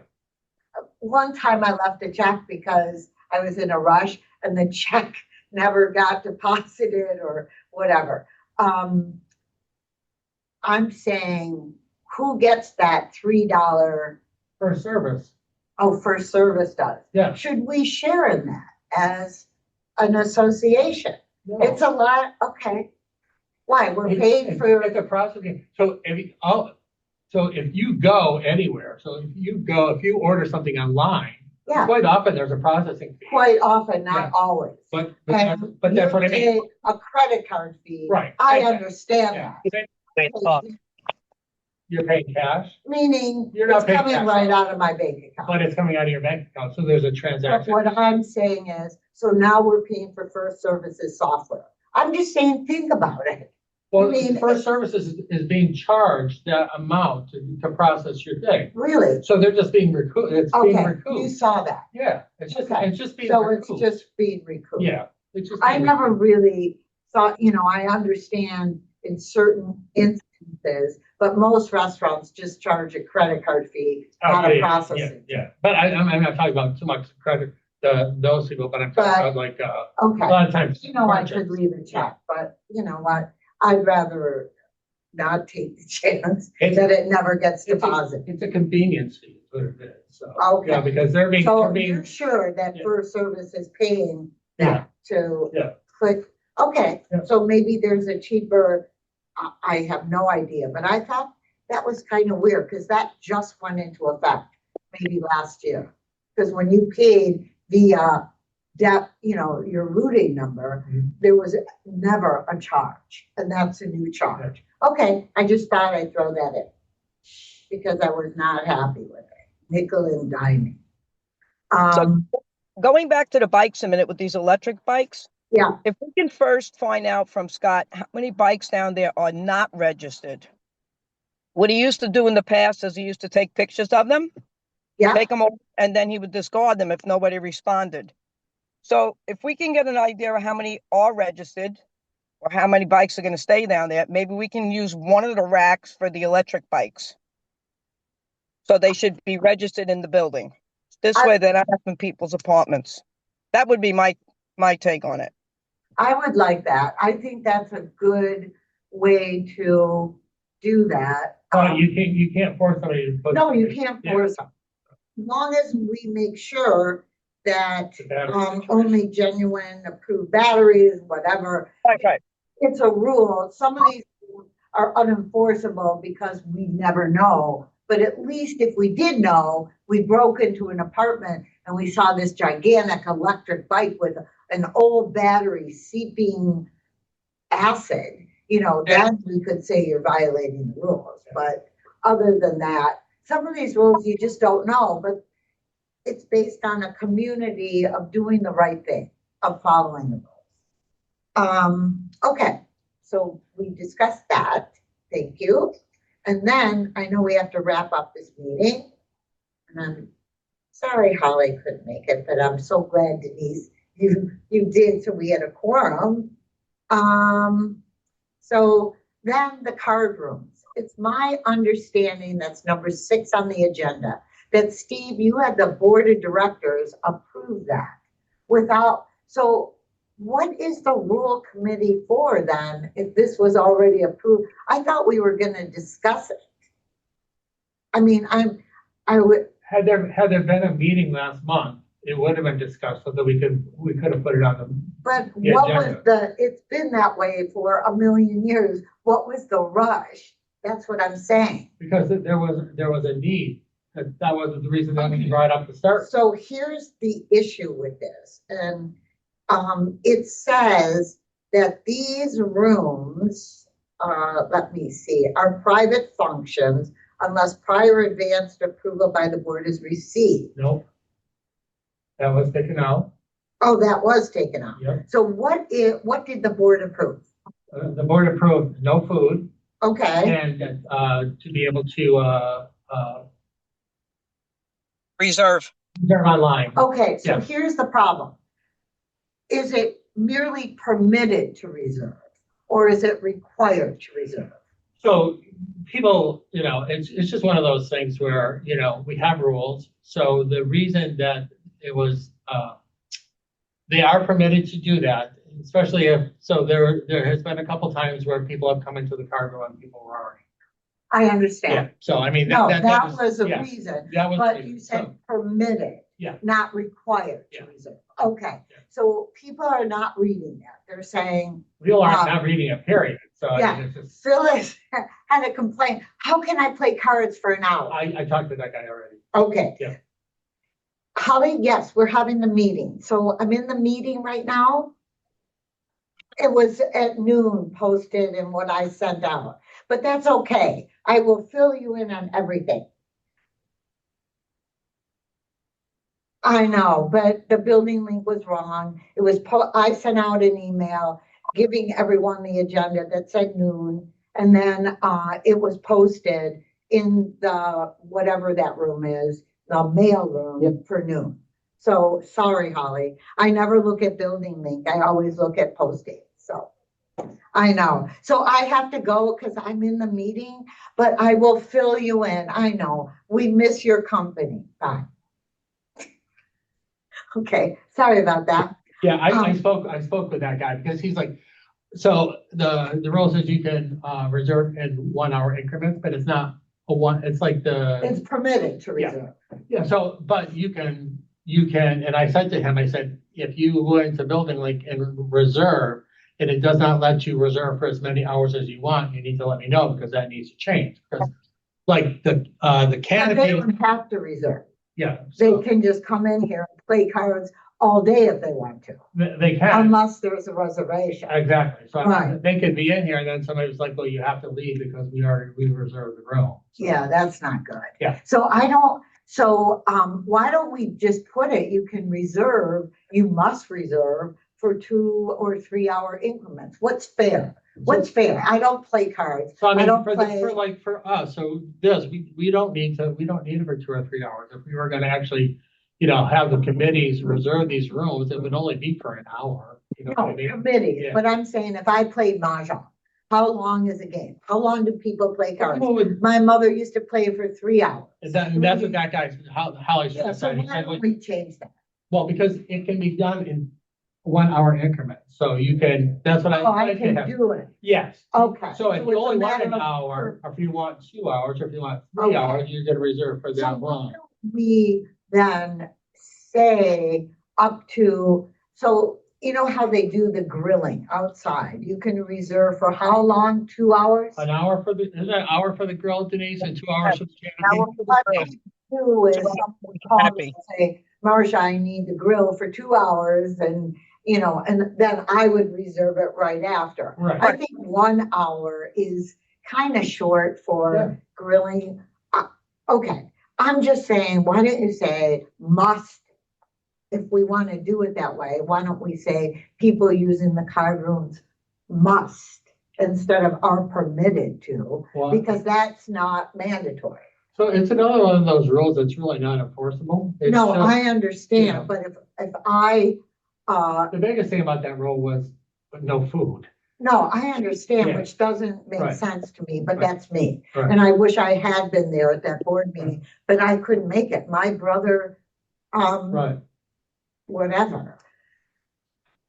S2: One time I left a check because I was in a rush and the check never got deposited or whatever. I'm saying, who gets that $3?
S3: For service.
S2: Oh, First Service does.
S3: Yeah.
S2: Should we share in that as an association?
S3: No.
S2: It's a lot. Okay. Why? We're paid for.
S3: It's a processing. So if you go anywhere, if you order something online,
S2: Yeah.
S3: quite often there's a processing fee.
S2: Quite often, not
S3: Yeah.
S2: always.
S3: But
S2: And
S3: that's what I
S2: you
S3: mean.
S2: pay a credit card fee.
S3: Right.
S2: I
S3: Exactly.
S2: understand
S3: Yeah.
S2: that.
S3: You're paying cash,
S2: Meaning
S3: You're not
S2: it's
S3: paying
S2: coming
S3: tax.
S2: right out of my bank account.
S3: but it's coming out of your bank account, so there's a
S2: But
S3: transaction.
S2: what I'm saying is, so now we're paying for First Services software. I'm just saying, think about it.
S3: Well,
S2: I mean,
S3: First Services is being charged that amount to process your thing.
S2: Really?
S3: So they're just being recouped. It's being
S2: Okay,
S3: recouped.
S2: you saw that.
S3: Yeah,
S2: Okay.
S3: it's just being
S2: So it's
S3: recouped.
S2: just being recouped.
S3: Yeah. It's just
S2: I
S3: being
S2: never
S3: recouped.
S2: really thought, I understand in certain instances, but most restaurants just charge a credit card fee, not
S3: Okay,
S2: a
S3: yeah,
S2: processing.
S3: Yeah, but I'm not talking about too much credit, those people, but I'm talking about like, a
S2: Okay,
S3: lot of times.
S2: you know, I
S3: merchants.
S2: could leave a check, but you know what? I'd rather not take the chance that it never gets deposited.
S3: It's a convenience fee, is what it is, so.
S2: Okay.
S3: Yeah, because they're being,
S2: So
S3: they're being,
S2: you're sure that
S3: Yeah.
S2: First Service is paying
S3: Yeah.
S2: that to
S3: Yeah.
S2: click? Okay,
S3: Yeah.
S2: so maybe there's a cheaper, I have no idea, but I thought that was kind of weird because that just went into effect maybe last year. Because when you paid via you know, your routing number,
S3: Mhm.
S2: there was never a charge, and that's a new charge. Okay, I just thought I'd throw that in because I was not happy with it. Nickel and diming.
S4: Going back to the bikes a minute with these electric bikes,
S2: Yeah,
S4: if we can first find out from Scott how many bikes down there are not registered. What he used to do in the past is he used to take pictures of them,
S2: yeah.
S4: take them over, and then he would discard them if nobody responded. So if we can get an idea of how many are registered or how many bikes are going to stay down there, maybe we can use one of the racks for the electric bikes. So they should be registered in the building. This way they're not in people's apartments. That would be my take on it.
S2: I would like that. I think that's a good way to do that.
S3: well, you can't force somebody to put.
S2: No, you can't
S3: Yeah.
S2: force them. As long as we make sure that
S3: The battery situation.
S2: only genuine approved batteries, whatever.
S4: Right.
S2: It's a rule. Some of these are unenforceable because we never know. But at least if we did know, we broke into an apartment and we saw this gigantic electric bike with an old battery seeping acid, you know, then we could say you're violating the rules. But other than that, some of these rules you just don't know, but it's based on a community of doing the right thing, of following the rules. Okay, so we discussed that. Thank you. And then I know we have to wrap up this meeting. And I'm sorry Holly couldn't make it, but I'm so glad Denise you did, so we had a quorum. So then the card rooms. It's my understanding that's number 6 on the agenda, that Steve, you had the board of directors approve that without, so what is the rule committee for then if this was already approved? I thought we were gonna discuss it. I mean, I would,
S3: Had there been a meeting last month, it would have been discussed so that we could have put it on the.
S2: but
S3: Yeah,
S2: what
S3: agenda.
S2: was it's been that way for a million years. What was the rush? That's what I'm saying.
S3: Because there was a need, that wasn't the reason that we brought up the start.
S2: So here's the issue with this, and it says that these rooms, let me see, are private functions unless prior advanced approval by the board is received.
S3: Nope. That was taken out.
S2: Oh, that was taken out.
S3: Yep.
S2: So what did the board approve?
S3: The board approved no food
S2: Okay,
S3: and, to be able to,
S4: Reserve.
S3: reserve online.
S2: okay, so
S3: Yeah.
S2: here's the problem. Is it merely permitted to reserve, or is it required to reserve?
S3: So people, it's just one of those things where, we have rules. So the reason that it was, they are permitted to do that, especially so there has been a couple times where people have come into the card room and people were already.
S2: I
S3: Yeah,
S2: understand.
S3: so I mean.
S2: No, that was a
S3: yeah,
S2: reason,
S3: that was the
S2: but
S3: reason.
S2: you said
S3: So,
S2: permitted,
S3: Yeah.
S2: not required to
S3: Yeah.
S2: reserve. Okay,
S3: Yeah.
S2: so people are not reading that. They're saying,
S3: People are
S2: Wow.
S3: not reading a period, so I
S2: Yeah.
S3: mean, it's just,
S2: Phyllis had a complaint. How can I play cards for an hour?
S3: I talked to that guy already.
S2: Okay.
S3: Yeah.
S2: Holly, yes, we're having the meeting. So I'm in the meeting right now. It was at noon posted and what I sent out, but that's okay. I will fill you in on everything. I know, but the building link was wrong. It was, I sent out an email giving everyone the agenda that said noon. And then, it was posted in the, whatever that room is, the mail room for noon. So sorry, Holly. I never look at building link. I always look at posting. So, I know. So I have to go because I'm in the meeting, but I will fill you in. I know. We miss your company. Bye. Okay, sorry about that.
S3: Yeah, I spoke with that guy because he's like, so the rule says you can reserve in 1 hour increments, but it's not a one, it's like
S2: It's permitted to
S3: Yeah.
S2: reserve.
S3: yeah, so, but you can, and I said to him, I said, if you go into Building Link and reserve, and it does not let you reserve for as many hours as you want, you need to let me know because that needs to change. Because like the
S2: And they
S3: canopy,
S2: don't have to reserve.
S3: yeah,
S2: They
S3: so
S2: can just come in here and play cards all day if they want to,
S3: they can.
S2: unless there's a reservation.
S3: Exactly. So
S2: Right.
S3: they could be in here and then somebody was like, well, you have to leave because we reserved the room. So,
S2: Yeah, that's not good.
S3: Yeah.
S2: So why don't we just put it, you can reserve, you must reserve for 2 or 3 hour increments. What's fair? What's fair? I don't play cards.
S3: So I mean,
S2: don't
S3: for
S2: play.
S3: for us, so this, we don't need it for 2 or 3 hours. If we were gonna actually, have the committees reserve these rooms, it would only be for an hour. You know what I
S2: No,
S3: mean?
S2: committees,
S3: Yeah.
S2: but I'm saying if I played mahjong, how long is a game? How long do people play cards?
S3: People would,
S2: My mother used to play for 3 hours.
S3: that's what that guy, how I
S2: Yeah, so
S3: said, he
S2: why
S3: said,
S2: don't we change that?
S3: well, because it can be done in 1 hour increments. So you can, that's what I
S2: Oh, I
S3: explained to
S2: can
S3: him.
S2: do it.
S3: Yes.
S2: Okay.
S3: So if
S2: So
S3: you
S2: it's a
S3: only want
S2: matter
S3: an
S2: of-
S3: hour, or if you want 2 hours, or if you want 3
S2: Okay.
S3: hours, you're gonna reserve for
S2: So
S3: that
S2: why
S3: long.
S2: don't we then say up to, so you know how they do the grilling outside? You can reserve for how long? 2 hours?
S3: An hour for is that an hour for the grill, Denise, and 2 hours for the
S4: Hour
S3: canopy?
S4: for the
S2: What
S4: grill.
S2: they do is
S4: 2 hours
S2: someone calls
S4: canopy.
S2: and say, Marcia, I need the grill for 2 hours, and and then I would reserve it right after.
S3: Right.
S2: I think 1 hour is kind of short for
S3: Yeah.
S2: grilling. Okay, I'm just saying, why don't you say must? If we want to do it that way, why don't we say people using the card rooms must instead of are permitted to,
S3: Well,
S2: because that's not mandatory.
S3: so it's another one of those rules that's really not enforceable. It's
S2: No,
S3: just,
S2: I understand,
S3: yeah.
S2: but if I,
S3: the biggest thing about that rule was no food.
S2: no, I understand,
S3: Yeah.
S2: which doesn't make
S3: Right.
S2: sense to me, but
S3: Right.
S2: that's me.
S3: Right.
S2: And I wish I had been there at that board meeting, but I couldn't make it. My brother,
S3: Right.
S2: whatever.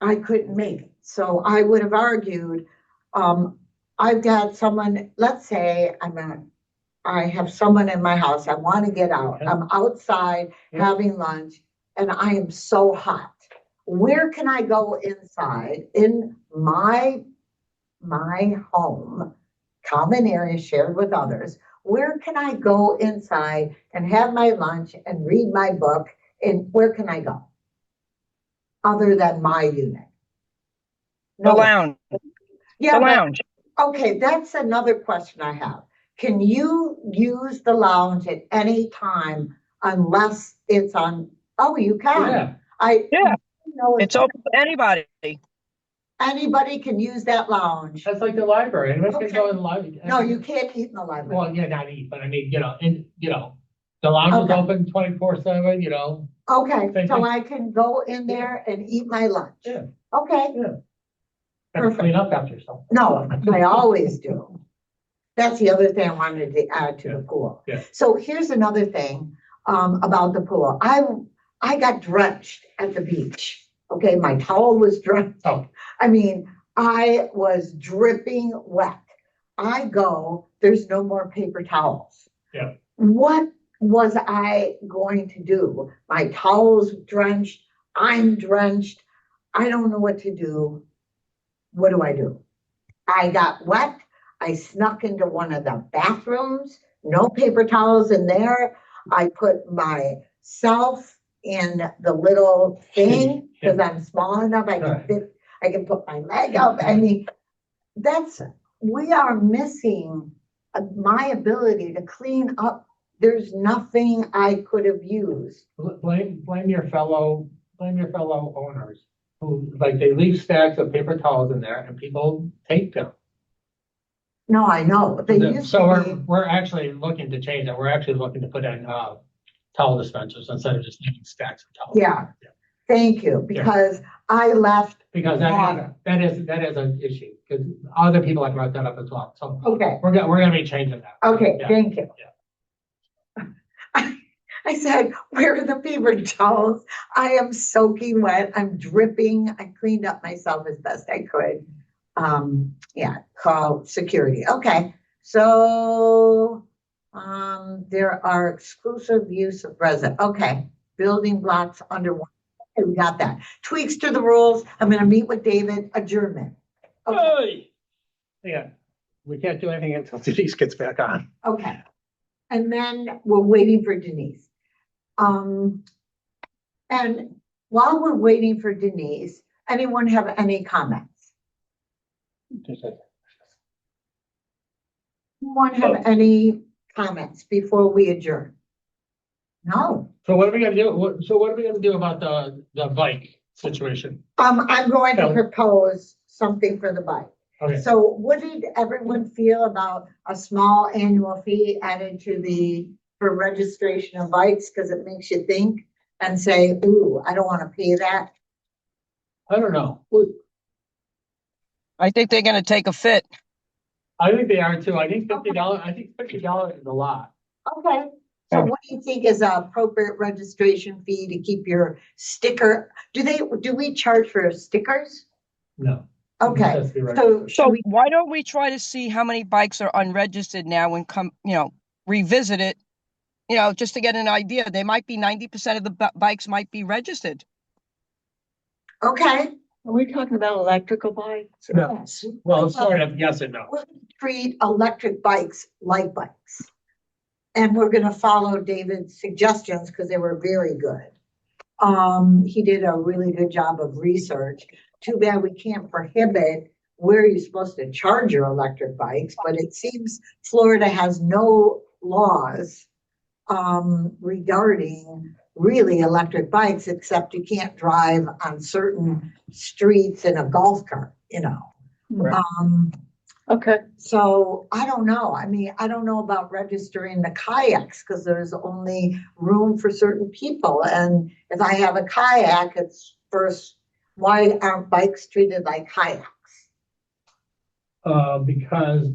S2: I couldn't make it. So I would have argued, I've got someone, let's say I have someone in my house, I want to get out.
S3: Okay.
S2: I'm outside
S3: Yeah.
S2: having lunch and I am so hot. Where can I go inside in my home, common area shared with others? Where can I go inside and have my lunch and read my book? And where can I go? Other than my unit?
S4: The
S2: No.
S4: lounge,
S2: Yeah,
S4: the
S2: but
S4: lounge.
S2: okay, that's another question I have. Can you use the lounge at any time unless it's on? Oh, you can.
S3: Yeah.
S4: Yeah.
S2: Know
S4: It's open to anybody.
S2: anybody can use that lounge.
S3: That's like the library. Anybody can
S2: Okay.
S3: go in the library.
S2: No, you can't eat in the library.
S3: Well, yeah, not eat, but I mean, the lounge is
S2: Okay.
S3: open 24/7,
S2: Okay,
S3: Thank
S2: so
S3: you.
S2: I can go in there and eat my lunch.
S3: Yeah.
S2: Okay,
S3: Yeah. Have to
S2: Perfect.
S3: clean up after yourself.
S2: no, I always do. That's the other thing I wanted to add to the pool.
S3: Yeah.
S2: So here's another thing about the pool. I got drenched at the beach. Okay, my towel was drenched.
S3: Oh.
S2: I mean, I was dripping wet. I go, there's no more paper towels.
S3: Yeah.
S2: What was I going to do? My towel's drenched. I'm drenched. I don't know what to do. What do I do? I got wet. I snuck into one of the bathrooms, no paper towels in there. I put myself in the little thing because I'm small enough. I can
S3: Right.
S2: fit, I can put my leg up. I mean, we are missing my ability to clean up. There's nothing I could have used.
S3: Blame your fellow owners who, like, they leave stacks of paper towels in there and people take them.
S2: No, I know. They used
S3: So
S2: to be.
S3: we're actually looking to change that. We're actually looking to put in towel dispensers instead of just leaving stacks of towels.
S2: Yeah. Thank you, because I left,
S3: Because that is an issue, because other people have brought that up as well, so.
S2: okay,
S3: We're gonna be changing that.
S2: okay,
S3: Yeah.
S2: thank you.
S3: Yeah.
S2: I said, where are the paper towels? I am soaking wet, I'm dripping, I cleaned up myself as best I could. Yeah, call security, okay, so, there are exclusive use of resident, okay, building blocks under one. Okay, we got that. Tweaks to the rules, I'm gonna meet with David, adjournment. Okay,
S3: Hey! Yeah, we can't do anything until Denise gets back on.
S2: okay. And then we're waiting for Denise. And while we're waiting for Denise, anyone have any comments? Anyone have any comments before we adjourn? No.
S3: So what are we gonna do, what are we gonna do about the bike situation?
S2: I'm going to
S3: No.
S2: propose something for the bike.
S3: Okay,
S2: So what did everyone feel about a small annual fee added to for registration of bikes? Because it makes you think and say, ooh, I don't want to pay that.
S3: I don't know.
S4: I think they're gonna take a fit.
S3: I think they are too. I think $50 is a lot.
S2: Okay. So what do you think is an appropriate registration fee to keep your sticker? Do we charge for stickers?
S3: No.
S2: Okay,
S3: That's the right-
S2: so should
S4: So
S2: we,
S4: why don't we try to see how many bikes are unregistered now and revisit it? Just to get an idea, they might be 90% of the bikes might be registered.
S2: okay.
S5: Are we talking about electrical bikes?
S3: No.
S2: Yes.
S3: Well, sort of, yes and no.
S2: We'll treat electric bikes like bikes. And we're gonna follow David's suggestions because they were very good. He did a really good job of research. Too bad we can't prohibit where you're supposed to charge your electric bikes, but it seems Florida has no laws regarding really electric bikes, except you can't drive on certain streets in a golf cart,
S3: Right.
S5: Okay,
S2: So I don't know. I mean, I don't know about registering the kayaks because there's only room for certain people. And if I have a kayak, it's first, why aren't bikes treated like kayaks?
S3: Because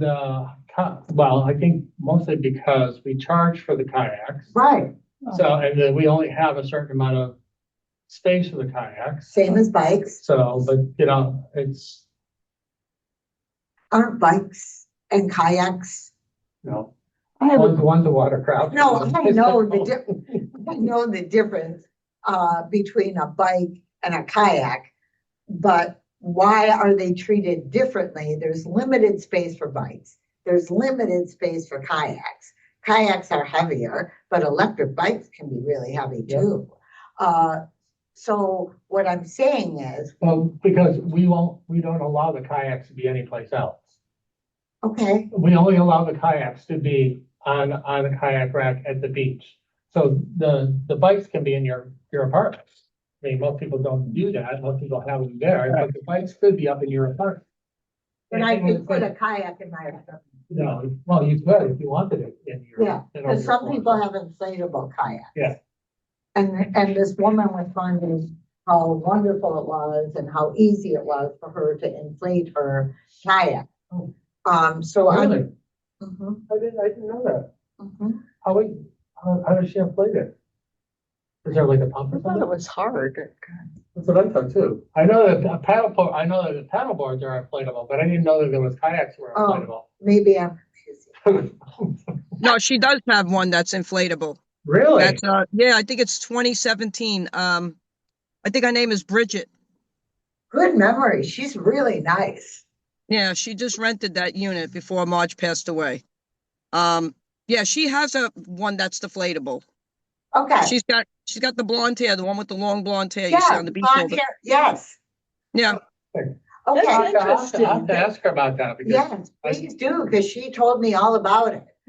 S3: well, I think mostly because we charge for the kayaks.
S2: Right,
S3: So, and then we only have a certain amount of space for the kayaks.
S2: same as bikes.
S3: So, but it's,
S2: Aren't bikes and kayaks?
S5: I have a,
S3: one's a watercraft.
S2: No, I know the difference between a bike and a kayak, but why are they treated differently? There's limited space for bikes. There's limited space for kayaks. Kayaks are heavier, but electric bikes can be really heavy too. So what I'm saying is,
S3: Well, because we don't allow the kayaks to be anyplace else.
S2: okay,
S3: We only allow the kayaks to be on a kayak rack at the beach. So the bikes can be in your apartment. I mean, most people don't do that. Most people have them there, but the bikes could be up in your apartment.
S2: but I could put a kayak in my apartment.
S3: No, well, you could if you wanted it in your.
S2: Yeah, because some people have inflatable kayaks.
S3: Yeah.
S2: And this woman was finding how wonderful it was and how easy it was for her to inflate her kayak. So I.
S3: Really?
S2: Mhm,
S3: I didn't know that.
S2: mhm.
S3: How does she inflate it? Is there like a pump or
S5: I thought it
S3: something?
S5: was hard.
S3: That's what I thought too. I know that the paddle boards are inflatable, but I didn't know that there was kayaks were inflatable.
S2: Maybe I'm confusing.
S4: No, she does have one that's inflatable.
S3: Really?
S4: That's yeah, I think it's 2017. I think her name is Bridget.
S2: Good memory. She's really nice.
S4: Yeah, she just rented that unit before Marge passed away. Yeah, she has one that's deflatable.
S2: Okay.
S4: She's got the blonde hair, the one with the long blonde hair you see
S2: Yeah,
S4: on the beach. all
S2: blonde
S4: the-
S2: hair, yes.
S4: Yeah,
S2: Okay.
S5: That's
S3: I'll have to
S5: interesting.
S3: ask her about that because
S2: Yes, please do, because she told me all about it.